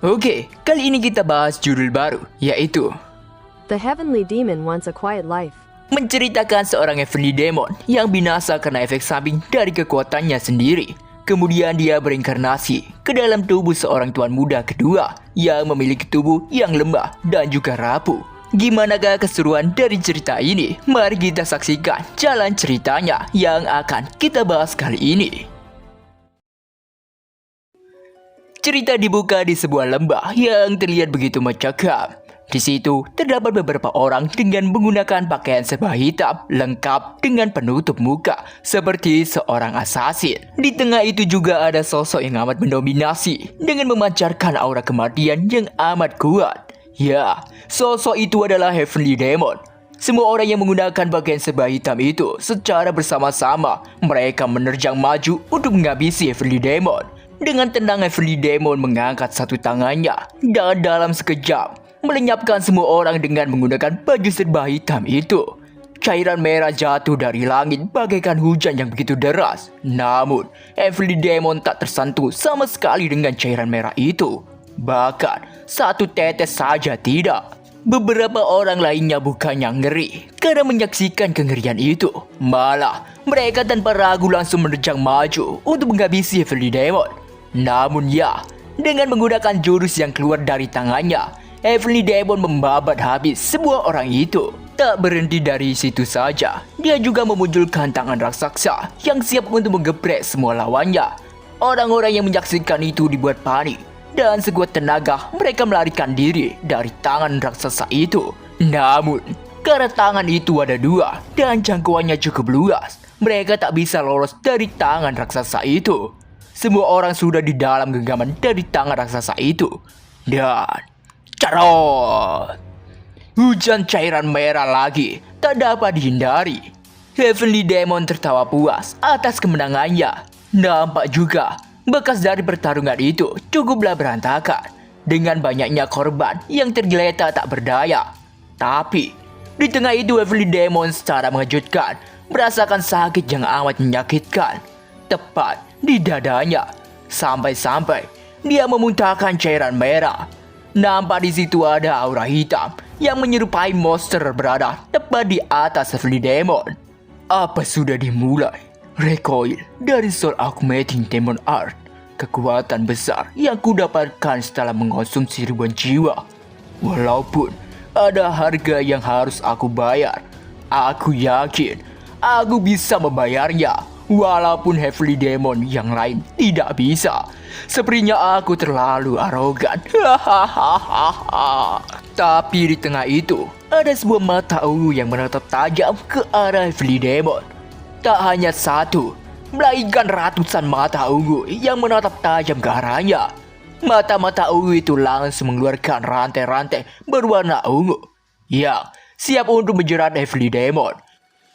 Oke, kali ini kita bahas judul baru, yaitu The Heavenly Demon Wants a Quiet Life. menceritakan seorang Heavenly Demon yang binasa karena efek samping dari kekuatannya sendiri. Kemudian dia berinkarnasi ke dalam tubuh seorang tuan muda kedua yang memiliki tubuh yang lemah dan juga rapuh. Gimanakah keseruan dari cerita ini? Mari kita saksikan jalan ceritanya yang akan kita bahas kali ini. Cerita dibuka di sebuah lembah yang terlihat begitu mencekam. Di situ terdapat beberapa orang dengan menggunakan pakaian serba hitam lengkap dengan penutup muka seperti seorang asasin. Di tengah itu juga ada sosok yang amat mendominasi dengan memancarkan aura kematian yang amat kuat. Ya, sosok itu adalah Heavenly Demon. Semua orang yang menggunakan pakaian serba hitam itu secara bersama-sama mereka menerjang maju untuk menghabisi Heavenly Demon. Dengan tenang Heavenly Demon mengangkat satu tangannya dan dalam sekejap melenyapkan semua orang dengan menggunakan baju serba hitam itu. Cairan merah jatuh dari langit bagaikan hujan yang begitu deras. Namun, Heavenly Demon tak tersentuh sama sekali dengan cairan merah itu. Bahkan, satu tetes saja tidak. Beberapa orang lainnya bukannya ngeri karena menyaksikan kengerian itu. Malah, mereka tanpa ragu langsung menerjang maju untuk menghabisi Heavenly Demon. Namun ya, dengan menggunakan jurus yang keluar dari tangannya, Heavenly Demon membabat habis semua orang itu. Tak berhenti dari situ saja, dia juga memunculkan tangan raksasa yang siap untuk menggeprek semua lawannya. Orang-orang yang menyaksikan itu dibuat panik, dan sekuat tenaga mereka melarikan diri dari tangan raksasa itu. Namun, karena tangan itu ada dua dan jangkauannya cukup luas, mereka tak bisa lolos dari tangan raksasa itu. Semua orang sudah di dalam genggaman dari tangan raksasa itu. Dan carot! Hujan cairan merah lagi tak dapat dihindari. Heavenly Demon tertawa puas atas kemenangannya. Nampak juga bekas dari pertarungan itu cukuplah berantakan dengan banyaknya korban yang tergeletak tak berdaya. Tapi di tengah itu Heavenly Demon secara mengejutkan merasakan sakit yang amat menyakitkan tepat di dadanya. Sampai-sampai dia memuntahkan cairan merah. Nampak di situ ada aura hitam yang menyerupai monster berada tepat di atas Heavenly Demon. Apa sudah dimulai? Recoil dari Soul Augmenting Demon Art. Kekuatan besar yang kudapatkan setelah mengonsumsi ribuan jiwa. Walaupun ada harga yang harus aku bayar, aku yakin aku bisa membayarnya. Walaupun Heavenly Demon yang lain tidak bisa. Sepertinya aku terlalu arogan. Tapi di tengah itu ada sebuah mata ungu yang menatap tajam ke arah Heavenly Demon. Tak hanya satu, melainkan ratusan mata ungu yang menatap tajam ke arahnya. Mata-mata ungu itu langsung mengeluarkan rantai-rantai berwarna ungu yang siap untuk menjerat Heavenly Demon.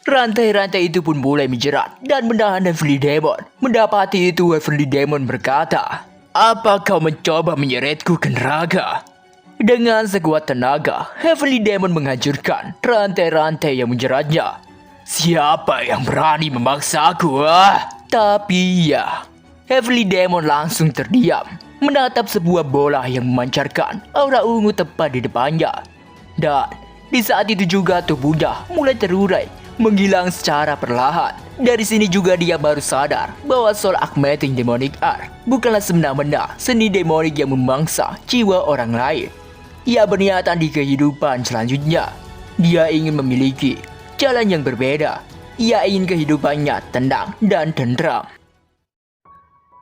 Rantai-rantai itu pun mulai menjerat dan menahan Heavenly Demon. Mendapati itu Heavenly Demon berkata, "Apa kau mencoba menyeretku ke neraka?" Dengan sekuat tenaga, Heavenly Demon menghancurkan rantai-rantai yang menjeratnya. Siapa yang berani memaksaku? Tapi ya, Heavenly Demon langsung terdiam, menatap sebuah bola yang memancarkan aura ungu tepat di depannya. Dan di saat itu juga tubuhnya mulai terurai, menghilang secara perlahan. Dari sini juga dia baru sadar bahwa Soul Augmenting Demonic Art bukanlah semena-mena seni demonik yang memangsa jiwa orang lain. Ia berniatan di kehidupan selanjutnya. Dia ingin memiliki jalan yang berbeda. Ia ingin kehidupannya tenang dan tentram.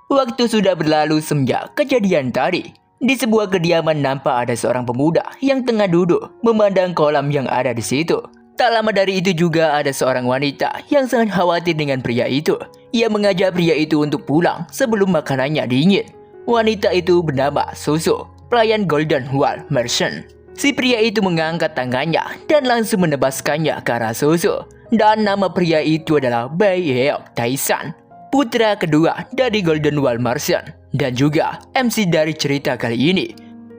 Waktu sudah berlalu semenjak kejadian tadi. Di sebuah kediaman nampak ada seorang pemuda yang tengah duduk memandang kolam yang ada di situ. Tak lama dari itu juga ada seorang wanita yang sangat khawatir dengan pria itu. Ia mengajak pria itu untuk pulang sebelum makanannya dingin. Wanita itu bernama Susu, pelayan Golden Wall Merchant. Si pria itu mengangkat tangannya dan langsung menebaskannya ke arah Susu. Dan nama pria itu adalah Bai Heok Taisan, putra kedua dari Golden Wall Merchant dan juga MC dari cerita kali ini.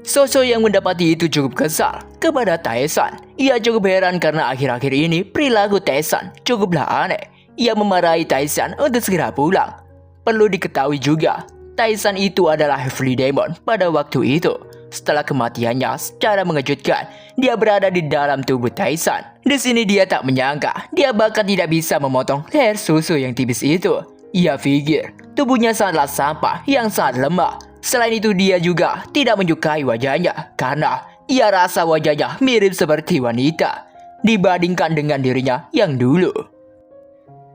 Sosok yang mendapati itu cukup kesal kepada Taesan. Ia cukup heran karena akhir-akhir ini perilaku Taesan cukuplah aneh. Ia memarahi Taesan untuk segera pulang. Perlu diketahui juga, Taesan itu adalah Heavenly Demon pada waktu itu. setelah kematiannya secara mengejutkan, dia berada di dalam tubuh Tyson. Di sini dia tak menyangka dia bahkan tidak bisa memotong leher susu yang tipis itu. Ia pikir tubuhnya sangatlah sampah yang sangat lemah. Selain itu dia juga tidak menyukai wajahnya karena ia rasa wajahnya mirip seperti wanita dibandingkan dengan dirinya yang dulu.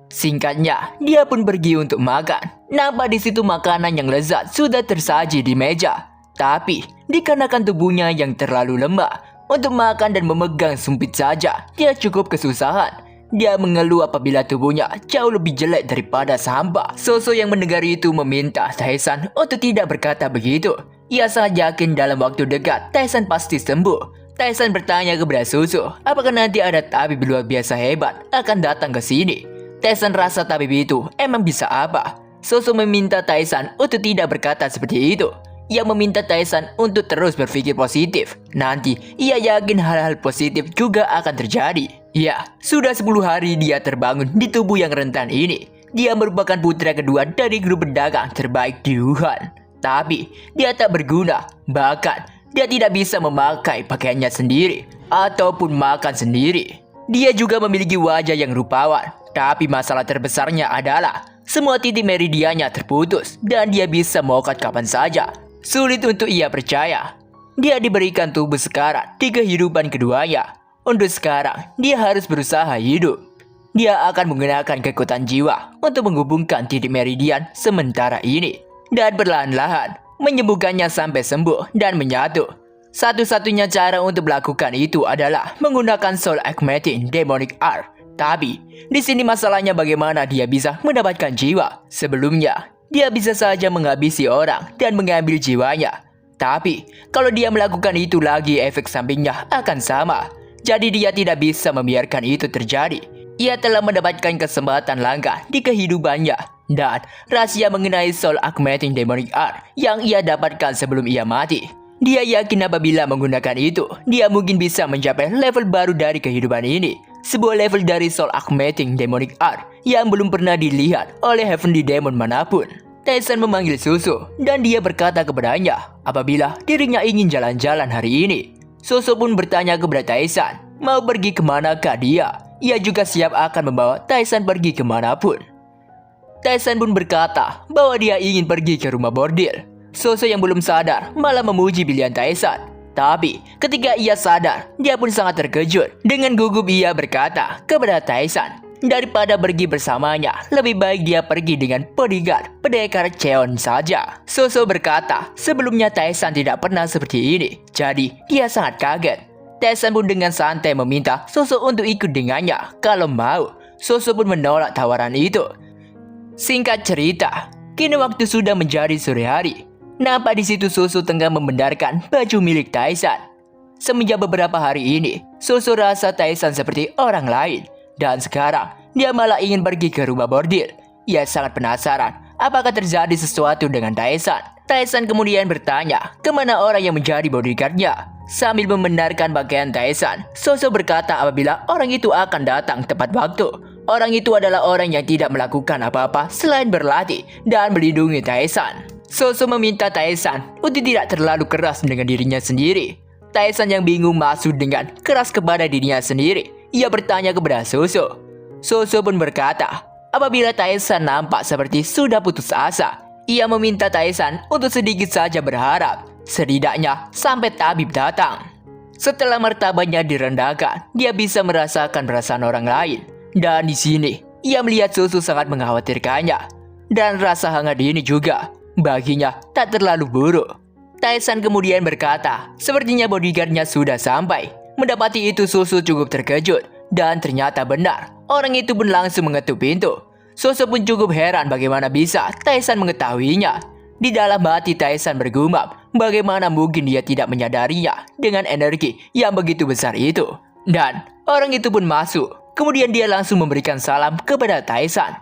Singkatnya, dia pun pergi untuk makan. Nampak di situ makanan yang lezat sudah tersaji di meja. Tapi, dikarenakan tubuhnya yang terlalu lemah untuk makan dan memegang sumpit saja, dia cukup kesusahan. Dia mengeluh apabila tubuhnya jauh lebih jelek daripada sampah. Soso yang mendengar itu meminta Tyson untuk tidak berkata begitu. Ia sangat yakin dalam waktu dekat Tyson pasti sembuh. Tyson bertanya kepada Soso, apakah nanti ada tabib luar biasa hebat akan datang ke sini. Tyson rasa tabib itu emang bisa apa. Soso meminta Tyson untuk tidak berkata seperti itu. Ia meminta Tyson untuk terus berpikir positif. Nanti ia yakin hal-hal positif juga akan terjadi. Ya, sudah 10 hari dia terbangun di tubuh yang rentan ini. Dia merupakan putra kedua dari grup pedagang terbaik di Wuhan. Tapi dia tak berguna. Bahkan dia tidak bisa memakai pakaiannya sendiri ataupun makan sendiri. Dia juga memiliki wajah yang rupawan. Tapi masalah terbesarnya adalah semua titik meridiannya terputus dan dia bisa mokat kapan saja. Sulit untuk ia percaya. Dia diberikan tubuh sekarat di kehidupan keduanya. Untuk sekarang, dia harus berusaha hidup. Dia akan menggunakan kekuatan jiwa untuk menghubungkan titik meridian sementara ini. Dan perlahan-lahan menyembuhkannya sampai sembuh dan menyatu. Satu-satunya cara untuk melakukan itu adalah menggunakan Soul Augmenting Demonic Art. Tapi, di sini masalahnya bagaimana dia bisa mendapatkan jiwa. Sebelumnya, dia bisa saja menghabisi orang dan mengambil jiwanya. Tapi, kalau dia melakukan itu lagi efek sampingnya akan sama. Jadi dia tidak bisa membiarkan itu terjadi. Ia telah mendapatkan kesempatan langka di kehidupannya. Dan rahasia mengenai Soul Augmenting Demonic Art yang ia dapatkan sebelum ia mati. Dia yakin apabila menggunakan itu, dia mungkin bisa mencapai level baru dari kehidupan ini. Sebuah level dari Soul Augmenting Demonic Art yang belum pernah dilihat oleh Heavenly Demon manapun. Tyson memanggil Soso dan dia berkata kepadanya apabila dirinya ingin jalan-jalan hari ini. Soso pun bertanya kepada Tyson, mau pergi kemanakah dia? Ia juga siap akan membawa Tyson pergi kemanapun. Tyson pun berkata bahwa dia ingin pergi ke rumah bordil. Soso yang belum sadar malah memuji pilihan Tyson. Tapi ketika ia sadar, dia pun sangat terkejut. Dengan gugup ia berkata kepada Tyson, daripada pergi bersamanya, lebih baik dia pergi dengan bodyguard pendekar Cheon saja. Soso berkata sebelumnya Tyson tidak pernah seperti ini. Jadi dia sangat kaget. Tyson pun dengan santai meminta Soso untuk ikut dengannya kalau mau. Soso pun menolak tawaran itu. Singkat cerita, kini waktu sudah menjadi sore hari. Nampak di situ Soso tengah membenarkan baju milik Tyson. Semenjak beberapa hari ini, Soso rasa Tyson seperti orang lain. Dan sekarang, dia malah ingin pergi ke rumah bordil. Ia sangat penasaran apakah terjadi sesuatu dengan Tyson. Tyson kemudian bertanya kemana orang yang menjadi bodyguardnya. Sambil membenarkan pakaian Tyson, Soso berkata apabila orang itu akan datang tepat waktu. Orang itu adalah orang yang tidak melakukan apa-apa selain berlatih dan melindungi Tyson. Soso meminta Tyson untuk tidak terlalu keras dengan dirinya sendiri. Tyson yang bingung maksud dengan keras kepada dirinya sendiri. Ia bertanya kepada Soso. Soso pun berkata, apabila Tyson nampak seperti sudah putus asa, ia meminta Tyson untuk sedikit saja berharap, setidaknya sampai tabib datang. Setelah martabatnya direndahkan, dia bisa merasakan perasaan orang lain. Dan di sini, ia melihat Soso sangat mengkhawatirkannya. Dan rasa hangat ini juga baginya tak terlalu buruk. Tyson kemudian berkata, sepertinya bodyguardnya sudah sampai. Mendapati itu Soso cukup terkejut. Dan ternyata benar, orang itu pun langsung mengetuk pintu. Soso pun cukup heran bagaimana bisa Tyson mengetahuinya. Di dalam hati Tyson bergumam, bagaimana mungkin dia tidak menyadarinya dengan energi yang begitu besar itu. Dan orang itu pun masuk. Kemudian dia langsung memberikan salam kepada Tyson.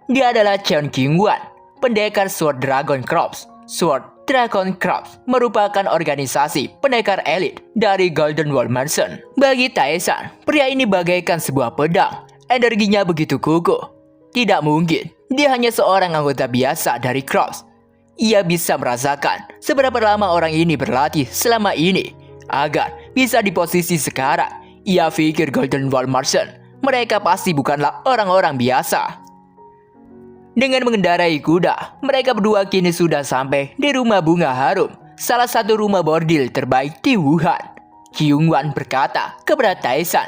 Dia adalah Cheon Kyung-wan, pendekar Sword Dragon Corps. Sword Dragon Corps merupakan organisasi pendekar elit dari Golden Wall Mansion. Bagi Tyson, pria ini bagaikan sebuah pedang. Energinya begitu kukuh. Tidak mungkin, dia hanya seorang anggota biasa dari Corps. ia bisa merasakan seberapa lama orang ini berlatih selama ini agar bisa di posisi sekarang. Ia pikir Golden Wall Martian, mereka pasti bukanlah orang-orang biasa. Dengan mengendarai kuda, mereka berdua kini sudah sampai di rumah bunga harum, salah satu rumah bordil terbaik di Wuhan. Kyungwan berkata kepada Tae-san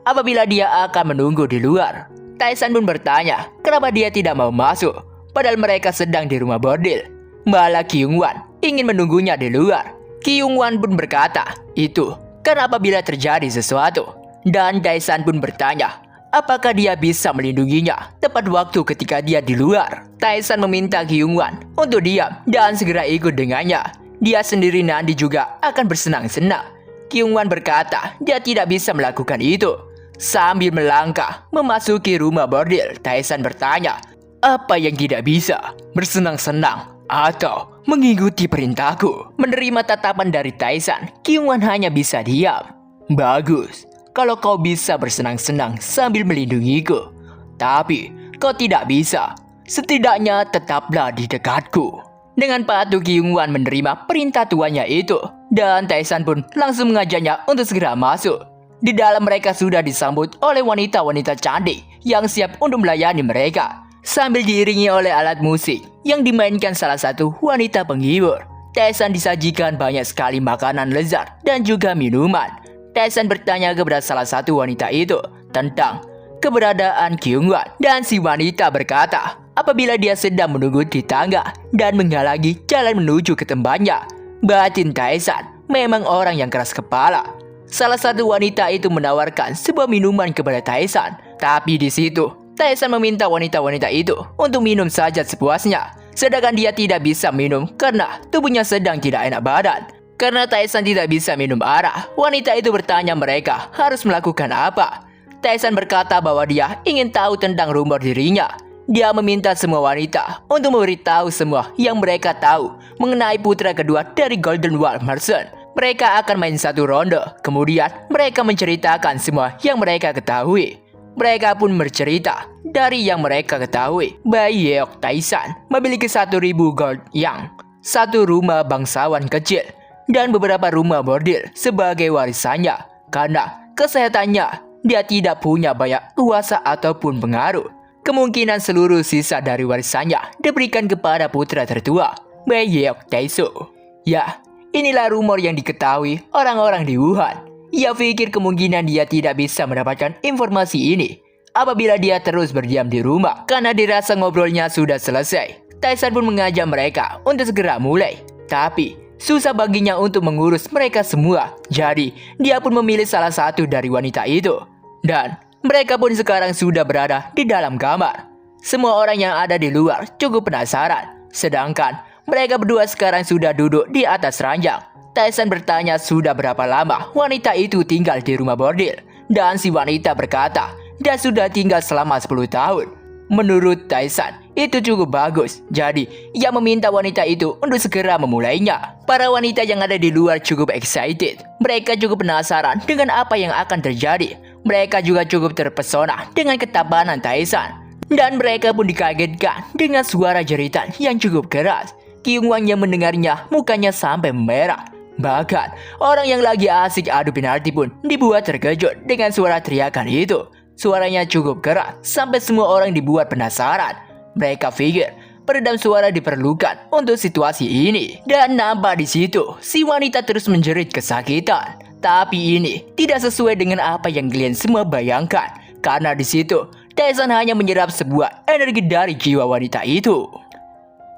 apabila dia akan menunggu di luar. Tae-san pun bertanya kenapa dia tidak mau masuk, padahal mereka sedang di rumah bordil. Malah Kyungwan ingin menunggunya di luar. Kyungwan pun berkata itu karena apabila terjadi sesuatu. Dan Tae-san pun bertanya apakah dia bisa melindunginya tepat waktu ketika dia di luar. Tae-san meminta Kyungwan untuk diam dan segera ikut dengannya. Dia sendiri nanti juga akan bersenang-senang. Kyungwan berkata dia tidak bisa melakukan itu. Sambil melangkah memasuki rumah bordil, Tae-san bertanya, apa yang tidak bisa? Bersenang-senang atau mengikuti perintahku? Menerima tatapan dari Tae-san, Kyungwan hanya bisa diam. Bagus, kalau kau bisa bersenang-senang sambil melindungiku. Tapi kau tidak bisa. Setidaknya tetaplah di dekatku. Dengan patuh Kyungwan menerima perintah tuannya itu, dan Tae-san pun langsung mengajaknya untuk segera masuk. Di dalam mereka sudah disambut oleh wanita-wanita cantik yang siap untuk melayani mereka, sambil diiringi oleh alat musik yang dimainkan salah satu wanita penghibur. Tae-san disajikan banyak sekali makanan lezat dan juga minuman. Tae-san bertanya kepada salah satu wanita itu tentang keberadaan Kyungwan, dan si wanita berkata apabila dia sedang menunggu di tangga dan menghalangi jalan menuju ke tempatnya. Batin Tae-san memang orang yang keras kepala. Salah satu wanita itu menawarkan sebuah minuman kepada Tae-san, tapi di situ Tae-san meminta wanita-wanita itu untuk minum saja sepuasnya, sedangkan dia tidak bisa minum karena tubuhnya sedang tidak enak badan. Karena Tae-san tidak bisa minum arak, wanita itu bertanya mereka harus melakukan apa. Tae-san berkata bahwa dia ingin tahu tentang rumor dirinya. Dia meminta semua wanita untuk memberitahu semua yang mereka tahu mengenai putra kedua dari Golden Wall Martian. Mereka akan main satu ronde, kemudian mereka menceritakan semua yang mereka ketahui. Mereka pun bercerita dari yang mereka ketahui. Bayi Yeok Tae-san memiliki 1.000 gold yang, satu rumah bangsawan kecil, dan beberapa rumah bordil sebagai warisannya. Karena kesehatannya, dia tidak punya banyak kuasa ataupun pengaruh. Kemungkinan seluruh sisa dari warisannya diberikan kepada putra tertua, Bae Yeok Tae-soo. Ya, inilah rumor yang diketahui orang-orang di Wuhan. Ia pikir kemungkinan dia tidak bisa mendapatkan informasi ini apabila dia terus berdiam di rumah. Karena dirasa ngobrolnya sudah selesai, Tae-san pun mengajak mereka untuk segera mulai. Tapi susah baginya untuk mengurus mereka semua. Jadi dia pun memilih salah satu dari wanita itu. Dan mereka pun sekarang sudah berada di dalam kamar. Semua orang yang ada di luar cukup penasaran. Sedangkan mereka berdua sekarang sudah duduk di atas ranjang. Tae-san bertanya sudah berapa lama wanita itu tinggal di rumah bordil. Dan si wanita berkata dia sudah tinggal selama 10 tahun. Menurut Tae-san itu cukup bagus. Jadi ia meminta wanita itu untuk segera memulainya. Para wanita yang ada di luar cukup excited. Mereka cukup penasaran dengan apa yang akan terjadi. Mereka juga cukup terpesona dengan ketabahan Tae-san. Dan mereka pun dikagetkan dengan suara jeritan yang cukup keras. Kyungwan yang mendengarnya mukanya sampai memerah. Bahkan orang yang lagi asik adu penalti pun dibuat terkejut dengan suara teriakan itu. Suaranya cukup keras sampai semua orang dibuat penasaran. Mereka pikir peredam suara diperlukan untuk situasi ini. Dan nampak di situ si wanita terus menjerit kesakitan. Tapi ini tidak sesuai dengan apa yang kalian semua bayangkan. Karena di situ Tae-san hanya menyerap sebuah energi dari jiwa wanita itu.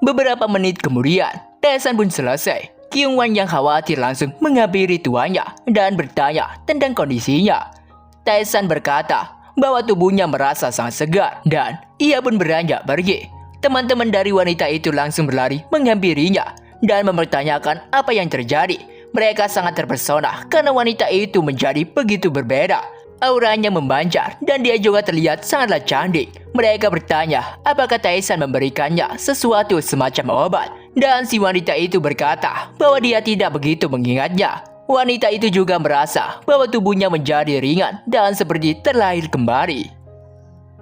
Beberapa menit kemudian Tae-san pun selesai. Kyungwan yang khawatir langsung menghampiri tuannya dan bertanya tentang kondisinya. Tae-san berkata bahwa tubuhnya merasa sangat segar dan ia pun beranjak pergi. Teman-teman dari wanita itu langsung berlari menghampirinya dan mempertanyakan apa yang terjadi. Mereka sangat terpesona karena wanita itu menjadi begitu berbeda. Auranya membancar dan dia juga terlihat sangatlah cantik. Mereka bertanya apakah Tae-san memberikannya sesuatu semacam obat. Dan si wanita itu berkata bahwa dia tidak begitu mengingatnya. Wanita itu juga merasa bahwa tubuhnya menjadi ringan dan seperti terlahir kembali.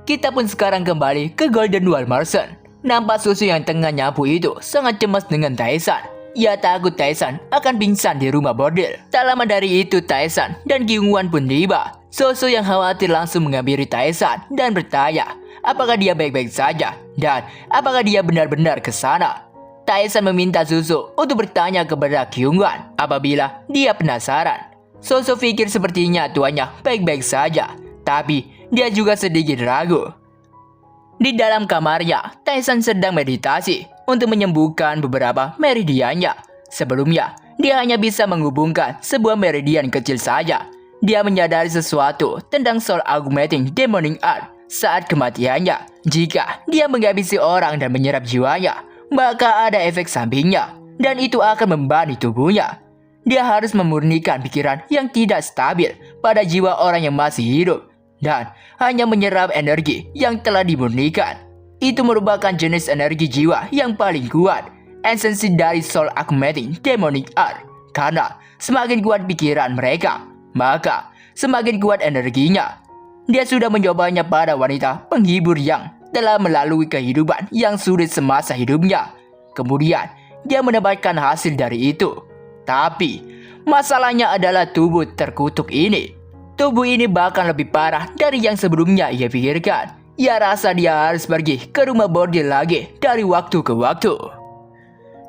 Kita pun sekarang kembali ke Golden Wall Martian. Nampak susu yang tengah nyapu itu sangat cemas dengan Taesan. Ia takut Taesan akan pingsan di rumah bordil. Tak lama dari itu Taesan dan Kyungwon pun tiba. Susu yang khawatir langsung menghampiri Taesan dan bertanya apakah dia baik-baik saja dan apakah dia benar-benar ke sana. Taesan meminta Susu untuk bertanya kepada Kyungwon apabila dia penasaran. Susu pikir sepertinya tuannya baik-baik saja, tapi dia juga sedikit ragu. Di dalam kamarnya, Taesan sedang meditasi untuk menyembuhkan beberapa meridiannya. Sebelumnya, dia hanya bisa menghubungkan sebuah meridian kecil saja. Dia menyadari sesuatu tentang Soul Augmenting Demonic Art saat kematiannya. Jika dia menghabisi orang dan menyerap jiwanya, maka ada efek sampingnya, dan itu akan membebani tubuhnya. Dia harus memurnikan pikiran yang tidak stabil pada jiwa orang yang masih hidup, dan hanya menyerap energi yang telah dimurnikan. Itu merupakan jenis energi jiwa yang paling kuat, esensi dari Soul Augmenting Demonic Art. Karena semakin kuat pikiran mereka, maka semakin kuat energinya. Dia sudah mencobanya pada wanita penghibur yang telah melalui kehidupan yang sulit semasa hidupnya. Kemudian, dia mendapatkan hasil dari itu. Tapi, masalahnya adalah tubuh terkutuk ini. Tubuh ini bahkan lebih parah dari yang sebelumnya ia pikirkan. Ia rasa dia harus pergi ke rumah bordil lagi dari waktu ke waktu.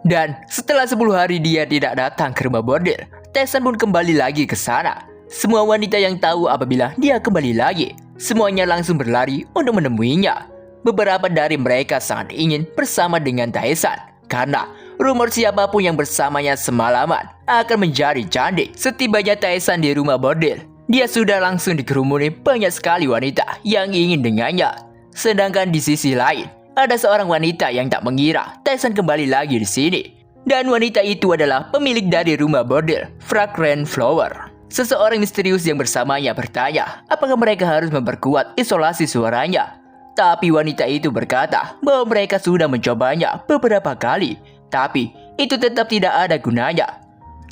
Dan setelah 10 hari dia tidak datang ke rumah bordil, Taesan pun kembali lagi ke sana. Semua wanita yang tahu apabila dia kembali lagi, semuanya langsung berlari untuk menemuinya. Beberapa dari mereka sangat ingin bersama dengan Taesan, karena rumor siapapun yang bersamanya semalaman akan menjadi cantik. Setibanya Taesan di rumah bordil, dia sudah langsung dikerumuni banyak sekali wanita yang ingin dengannya. Sedangkan di sisi lain, ada seorang wanita yang tak mengira Taesan kembali lagi di sini. Dan wanita itu adalah pemilik dari rumah bordil, Fragrant Flower. Seseorang misterius yang bersamanya bertanya apakah mereka harus memperkuat isolasi suaranya. Tapi wanita itu berkata bahwa mereka sudah mencobanya beberapa kali, tapi itu tetap tidak ada gunanya.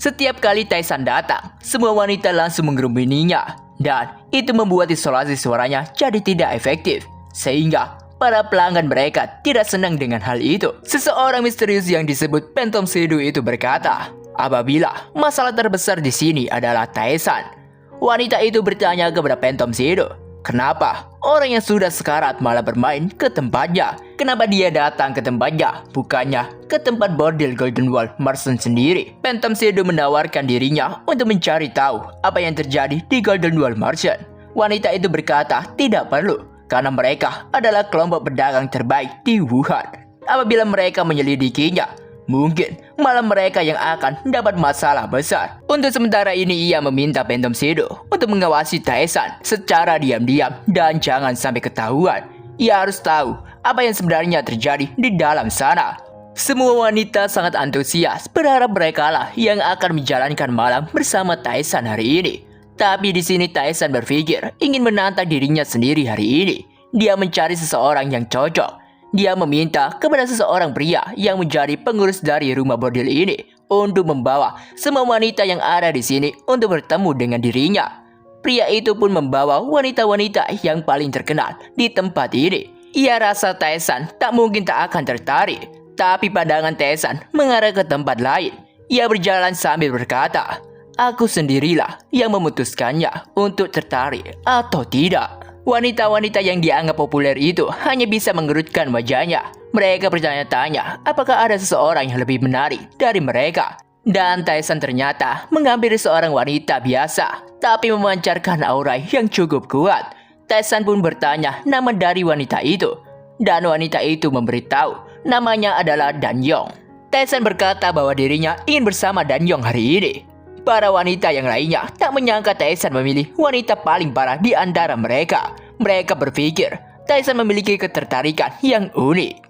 Setiap kali Taesan datang, semua wanita langsung mengerumuninya, dan itu membuat isolasi suaranya jadi tidak efektif, sehingga para pelanggan mereka tidak senang dengan hal itu. Seseorang misterius yang disebut Phantom Shadow itu berkata, apabila masalah terbesar di sini adalah Taesan. Wanita itu bertanya kepada Phantom Shadow, kenapa orang yang sudah sekarat malah bermain ke tempatnya? Kenapa dia datang ke tempatnya, bukannya ke tempat bordil Golden Wall Merchant sendiri? Phantom Shadow menawarkan dirinya untuk mencari tahu apa yang terjadi di Golden Wall Merchant. Wanita itu berkata tidak perlu, karena mereka adalah kelompok pedagang terbaik di Wuhan. Apabila mereka menyelidikinya, mungkin malah mereka yang akan mendapat masalah besar. Untuk sementara ini ia meminta Phantom Shadow untuk mengawasi Taesan secara diam-diam dan jangan sampai ketahuan. Ia harus tahu apa yang sebenarnya terjadi di dalam sana. Semua wanita sangat antusias berharap mereka lah yang akan menjalankan malam bersama Taesan hari ini. Tapi di sini Taesan berpikir ingin menantang dirinya sendiri hari ini. Dia mencari seseorang yang cocok. Dia meminta kepada seseorang pria yang menjadi pengurus dari rumah bordil ini untuk membawa semua wanita yang ada di sini untuk bertemu dengan dirinya. Pria itu pun membawa wanita-wanita yang paling terkenal di tempat ini. Ia rasa Taesan tak mungkin tak akan tertarik, tapi pandangan Taesan mengarah ke tempat lain. Ia berjalan sambil berkata, aku sendirilah yang memutuskannya untuk tertarik atau tidak. Wanita-wanita yang dianggap populer itu hanya bisa mengerutkan wajahnya. Mereka bertanya-tanya apakah ada seseorang yang lebih menarik dari mereka. Dan Taesan ternyata menghampiri seorang wanita biasa, tapi memancarkan aura yang cukup kuat. Taesan pun bertanya nama dari wanita itu. Dan wanita itu memberitahu namanya adalah Danyong. Taesan berkata bahwa dirinya ingin bersama Danyong hari ini. Para wanita yang lainnya tak menyangka Taesan memilih wanita paling parah di antara mereka. Mereka berpikir Taesan memiliki ketertarikan yang unik.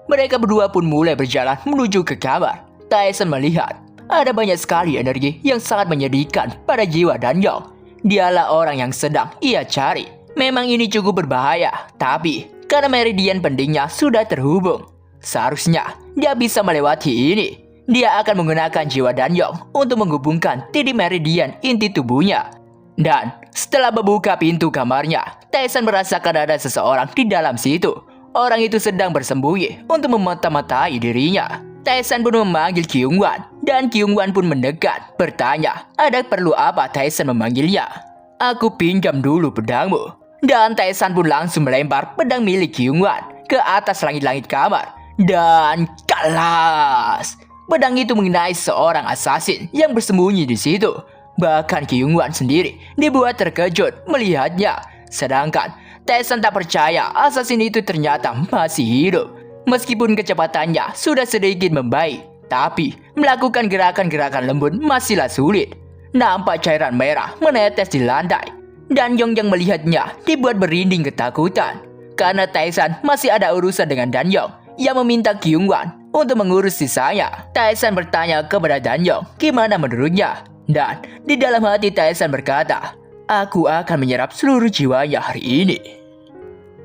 Mereka berdua pun mulai berjalan menuju ke kamar. Taesan melihat ada banyak sekali energi yang sangat menyedihkan pada jiwa Danyong. Dialah orang yang sedang ia cari. Memang ini cukup berbahaya, tapi karena meridian pentingnya sudah terhubung, seharusnya dia bisa melewati ini. Dia akan menggunakan jiwa Danyong untuk menghubungkan titik meridian inti tubuhnya. Dan setelah membuka pintu kamarnya, Taesan merasakan ada seseorang di dalam situ. orang itu sedang bersembunyi untuk memata-matai dirinya. Taesan pun memanggil Kyungwan dan Kyungwan pun mendekat, bertanya, ada perlu apa Taesan memanggilnya? Aku pinjam dulu pedangmu. Dan Taesan pun langsung melempar pedang milik Kyungwan ke atas langit-langit kamar. Dan kelas. Pedang itu mengenai seorang assassin yang bersembunyi di situ. Bahkan Kyungwan sendiri dibuat terkejut melihatnya. Sedangkan Taesan tak percaya assassin itu ternyata masih hidup. Meskipun kecepatannya sudah sedikit membaik, tapi melakukan gerakan-gerakan lembut masihlah sulit. Nampak cairan merah menetes di lantai. Dan Yongyang melihatnya dibuat berinding ketakutan. Karena Taesan masih ada urusan dengan Danyong yang meminta Kyungwan untuk mengurus sisanya. Taesan bertanya kepada Danyong gimana menurutnya. Dan di dalam hati Taesan berkata, aku akan menyerap seluruh jiwanya hari ini.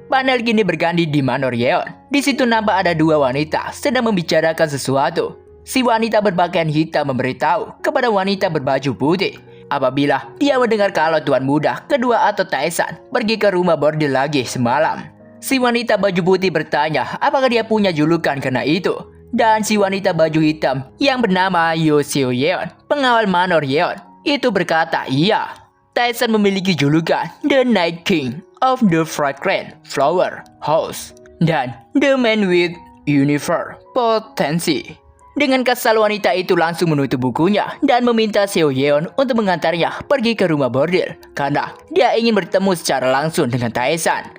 Panel kini berganti di Manor Yeon. Di situ nampak ada dua wanita sedang membicarakan sesuatu. Si wanita berpakaian hitam memberitahu kepada wanita berbaju putih apabila dia mendengar kalau tuan muda kedua atau Taesan pergi ke rumah bordil lagi semalam. Si wanita baju putih bertanya apakah dia punya julukan karena itu. Dan si wanita baju hitam yang bernama Yoo Seo Yeon, pengawal Manor Yeon, itu berkata iya. Taesan memiliki julukan The Night King of the Fragrant Flower House dan The Man with Universe Potency. Dengan kesal wanita itu langsung menutup bukunya dan meminta Seo Yeon untuk mengantarnya pergi ke rumah bordil karena dia ingin bertemu secara langsung dengan Taesan.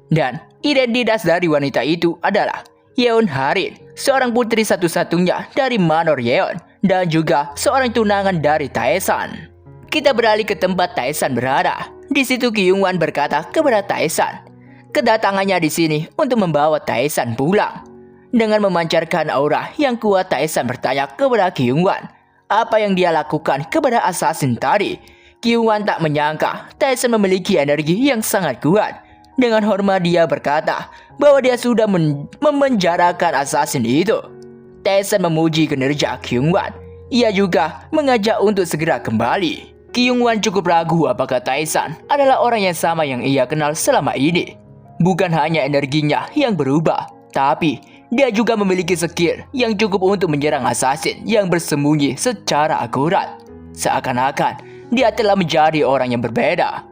Dan identitas dari wanita itu adalah Yeon Harin, seorang putri satu-satunya dari Manor Yeon dan juga seorang tunangan dari Taesan. Kita beralih ke tempat Taesan berada. Di situ Kyungwan berkata kepada Taesan, kedatangannya di sini untuk membawa Taesan pulang. Dengan memancarkan aura yang kuat, Taesan bertanya kepada Kyungwan apa yang dia lakukan kepada assassin tadi. Kyungwan tak menyangka Taesan memiliki energi yang sangat kuat. Dengan hormat dia berkata bahwa dia sudah memenjarakan assassin itu. Taesan memuji kinerja Kyungwan. Ia juga mengajak untuk segera kembali. Kyungwan cukup ragu apakah Taesan adalah orang yang sama yang ia kenal selama ini. Bukan hanya energinya yang berubah, tapi dia juga memiliki skill yang cukup untuk menyerang assassin yang bersembunyi secara akurat. Seakan-akan dia telah menjadi orang yang berbeda.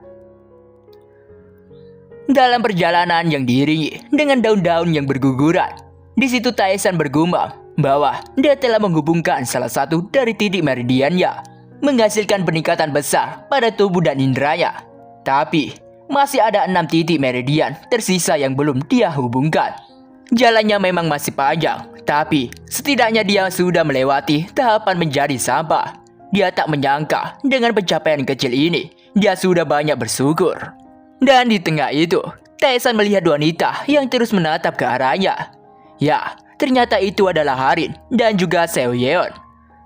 Dalam perjalanan yang diiringi dengan daun-daun yang berguguran, di situ Taesan bergumam bahwa dia telah menghubungkan salah satu dari titik meridiannya, menghasilkan peningkatan besar pada tubuh dan inderanya. Tapi masih ada 6 titik meridian tersisa yang belum dia hubungkan. Jalannya memang masih panjang, tapi setidaknya dia sudah melewati tahapan menjadi sampah. Dia tak menyangka dengan pencapaian kecil ini, dia sudah banyak bersyukur. Dan di tengah itu, Taesan melihat wanita yang terus menatap ke arahnya. Ya, ternyata itu adalah Harin dan juga Seo Yeon.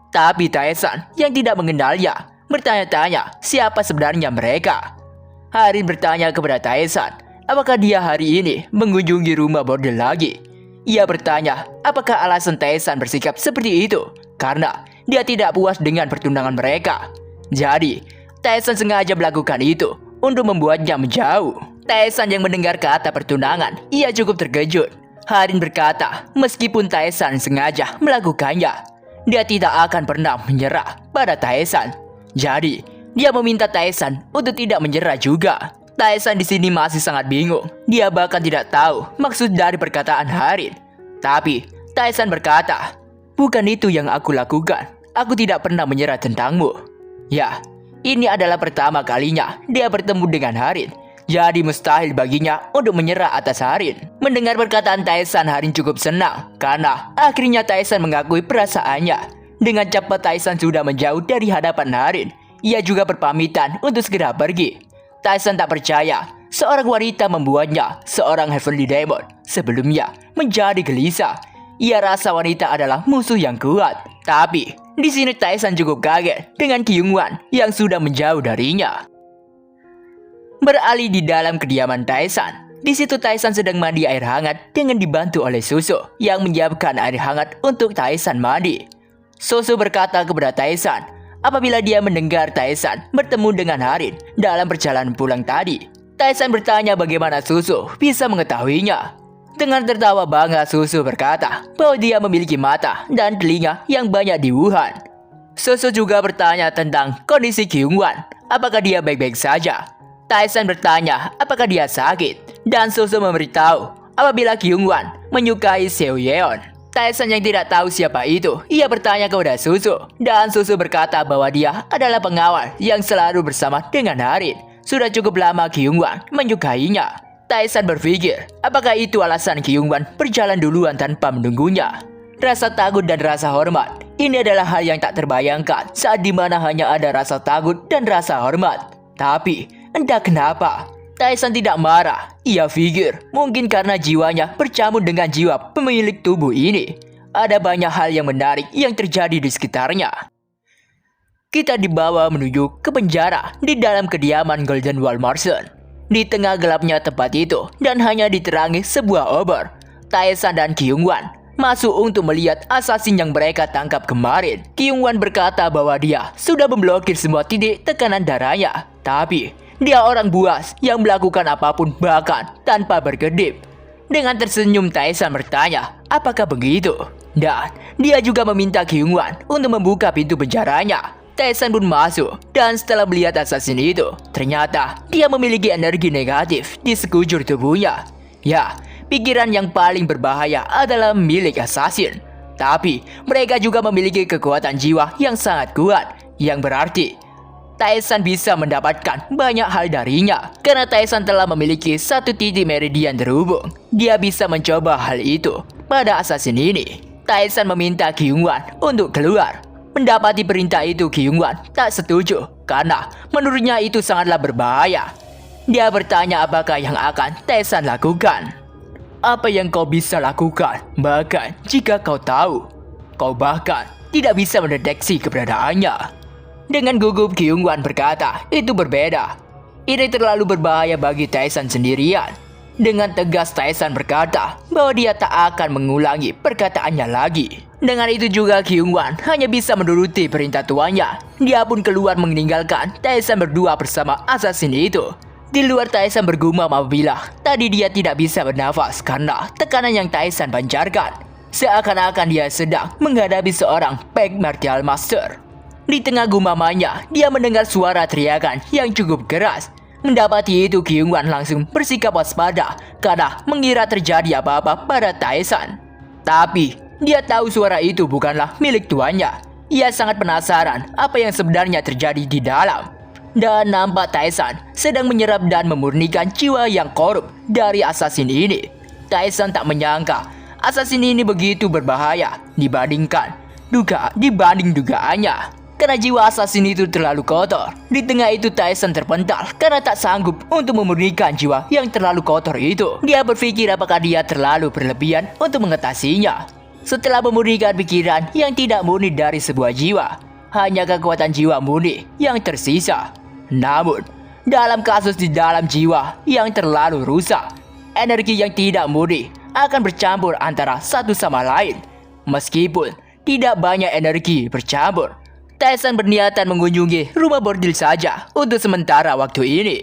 Tapi Taesan yang tidak mengenalnya bertanya-tanya siapa sebenarnya mereka. Harin bertanya kepada Taesan apakah dia hari ini mengunjungi rumah bordil lagi. Ia bertanya apakah alasan Taesan bersikap seperti itu karena dia tidak puas dengan pertunangan mereka. Jadi Taesan sengaja melakukan itu untuk membuatnya menjauh. Taesan yang mendengar kata pertunangan, ia cukup terkejut. Harin berkata meskipun Taesan sengaja melakukannya, dia tidak akan pernah menyerah pada Taesan. Jadi, dia meminta Taesan untuk tidak menyerah juga. Taesan di sini masih sangat bingung. Dia bahkan tidak tahu maksud dari perkataan Harin. Tapi, Taesan berkata, bukan itu yang aku lakukan. Aku tidak pernah menyerah tentangmu. Ya, ini adalah pertama kalinya dia bertemu dengan Harin. Jadi mustahil baginya untuk menyerah atas Harin. Mendengar perkataan Taesan, Harin cukup senang karena akhirnya Taesan mengakui perasaannya. Dengan cepat Taesan sudah menjauh dari hadapan Harin. Ia juga berpamitan untuk segera pergi. Taesan tak percaya seorang wanita membuatnya seorang Heavenly Demon sebelumnya menjadi gelisah. Ia rasa wanita adalah musuh yang kuat. Tapi di sini Taesan cukup kaget dengan Kyungwan yang sudah menjauh darinya. Beralih di dalam kediaman Taesan. Di situ Taesan sedang mandi air hangat dengan dibantu oleh Susu yang menyiapkan air hangat untuk Taesan mandi. Susu berkata kepada Taesan apabila dia mendengar Taesan bertemu dengan Harin dalam perjalanan pulang tadi. Taesan bertanya bagaimana Susu bisa mengetahuinya. Dengan tertawa bangga, Susu berkata bahwa dia memiliki mata dan telinga yang banyak di Wuhan. Susu juga bertanya tentang kondisi Kyungwon, apakah dia baik-baik saja. Taesan bertanya apakah dia sakit, dan Susu memberitahu apabila Kyungwon menyukai Seo Yeon. Taesan yang tidak tahu siapa itu, ia bertanya kepada Susu, dan Susu berkata bahwa dia adalah pengawal yang selalu bersama dengan Harin. Sudah cukup lama Kyungwon menyukainya. Taesan berpikir, apakah itu alasan Kyungwon berjalan duluan tanpa menunggunya? Rasa takut dan rasa hormat, ini adalah hal yang tak terbayangkan saat dimana hanya ada rasa takut dan rasa hormat. Tapi, entah kenapa, Taesan tidak marah. Ia pikir, mungkin karena jiwanya bercampur dengan jiwa pemilik tubuh ini. Ada banyak hal yang menarik yang terjadi di sekitarnya. Kita dibawa menuju ke penjara di dalam kediaman Golden Wall Marson. Di tengah gelapnya tempat itu dan hanya diterangi sebuah obor, Taesan dan Kyungwon masuk untuk melihat asasin yang mereka tangkap kemarin. Kyungwon berkata bahwa dia sudah memblokir semua titik tekanan darahnya, tapi dia orang buas yang melakukan apapun bahkan tanpa berkedip. Dengan tersenyum, Taesan bertanya, apakah begitu? Dan dia juga meminta Kyungwon untuk membuka pintu penjaranya. Taesan pun masuk, dan setelah melihat asasin itu, ternyata dia memiliki energi negatif di sekujur tubuhnya. Ya, pikiran yang paling berbahaya adalah milik asasin. Tapi, mereka juga memiliki kekuatan jiwa yang sangat kuat, yang berarti Taesan bisa mendapatkan banyak hal darinya. Karena Taesan telah memiliki satu titik meridian terhubung, dia bisa mencoba hal itu pada asasin ini. Taesan meminta Kyungwon untuk keluar. Mendapati perintah itu, Kyungwon tak setuju karena menurutnya itu sangatlah berbahaya. Dia bertanya apakah yang akan Taesan lakukan. Apa yang kau bisa lakukan, bahkan jika kau tahu, kau bahkan tidak bisa mendeteksi keberadaannya. Dengan gugup, Kyungwon berkata, itu berbeda. Ini terlalu berbahaya bagi Taesan sendirian. Dengan tegas, Taesan berkata bahwa dia tak akan mengulangi perkataannya lagi. Dengan itu juga Kyungwon hanya bisa menuruti perintah tuannya. Dia pun keluar meninggalkan Taesan berdua bersama asasin itu. Di luar, Taesan bergumam apabila tadi dia tidak bisa bernafas karena tekanan yang Taesan pancarkan. Seakan-akan dia sedang menghadapi seorang Pack Martial Master. Di tengah gumamannya, dia mendengar suara teriakan yang cukup keras. Mendapati itu, Kyungwon langsung bersikap waspada karena mengira terjadi apa-apa pada Taesan. Tapi, dia tahu suara itu bukanlah milik tuannya. Ia sangat penasaran apa yang sebenarnya terjadi di dalam. Dan nampak Taesan sedang menyerap dan memurnikan jiwa yang korup dari asasin ini. Taesan tak menyangka asasin ini begitu berbahaya dibanding dugaannya. Karena jiwa asasin itu terlalu kotor. Di tengah itu, Taesan terpental karena tak sanggup untuk memurnikan jiwa yang terlalu kotor itu. Dia berpikir apakah dia terlalu berlebihan untuk mengatasinya. Setelah memurnikan pikiran yang tidak murni dari sebuah jiwa, hanya kekuatan jiwa murni yang tersisa. Namun, dalam kasus di dalam jiwa yang terlalu rusak, energi yang tidak murni akan bercampur antara satu sama lain. Meskipun tidak banyak energi bercampur, Taesan berniatan mengunjungi rumah bordil saja untuk sementara waktu ini.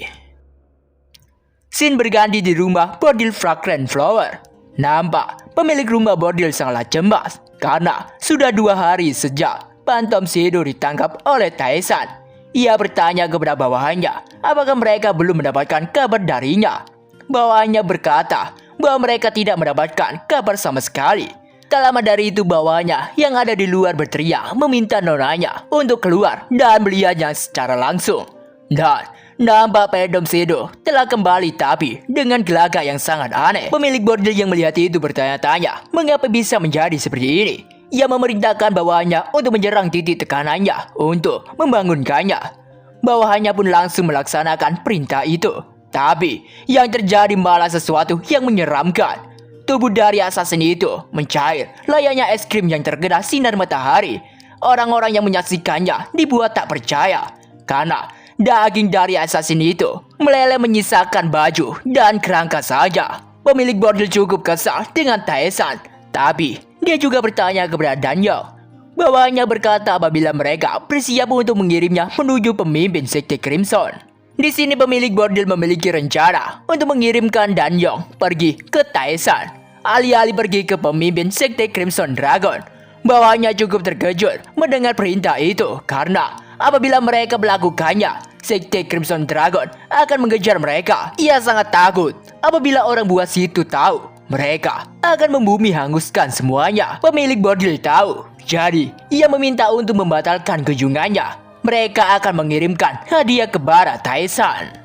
Scene berganti di rumah bordil Fragrant Flower. Nampak pemilik rumah bordil sangatlah cemas karena sudah 2 hari sejak Phantom Shadow ditangkap oleh Taesan. Ia bertanya kepada bawahannya apakah mereka belum mendapatkan kabar darinya. Bawahannya berkata bahwa mereka tidak mendapatkan kabar sama sekali. Tak lama dari itu, bawahannya yang ada di luar berteriak meminta nonanya untuk keluar dan melihatnya secara langsung. Dan nampak Phantom Shadow telah kembali, tapi dengan gelagat yang sangat aneh. Pemilik bordil yang melihat itu bertanya-tanya mengapa bisa menjadi seperti ini. Ia memerintahkan bawahannya untuk menyerang titik tekanannya untuk membangunkannya. Bawahannya pun langsung melaksanakan perintah itu. Tapi yang terjadi malah sesuatu yang menyeramkan. Tubuh dari asasin itu mencair layaknya es krim yang terkena sinar matahari. Orang-orang yang menyaksikannya dibuat tak percaya karena daging dari asasin itu meleleh menyisakan baju dan kerangka saja. Pemilik bordil cukup kesal dengan Taesan, tapi dia juga bertanya kepada Danyong. Bawahannya berkata apabila mereka bersiap untuk mengirimnya menuju pemimpin sekte Crimson. Di sini pemilik bordil memiliki rencana untuk mengirimkan Danyong pergi ke Taesan. alih-alih pergi ke pemimpin sekte Crimson Dragon. Bawahnya cukup terkejut mendengar perintah itu karena apabila mereka melakukannya, sekte Crimson Dragon akan mengejar mereka. Ia sangat takut apabila orang buas itu tahu. Mereka akan membumi hanguskan semuanya. Pemilik bordil tahu. Jadi, ia meminta untuk membatalkan kunjungannya. Mereka akan mengirimkan hadiah ke Bara Taisan.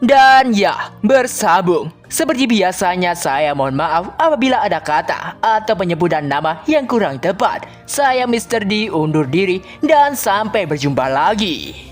Dan ya, bersambung. Seperti biasanya saya mohon maaf apabila ada kata atau penyebutan nama yang kurang tepat. Saya Mr. D undur diri dan sampai berjumpa lagi.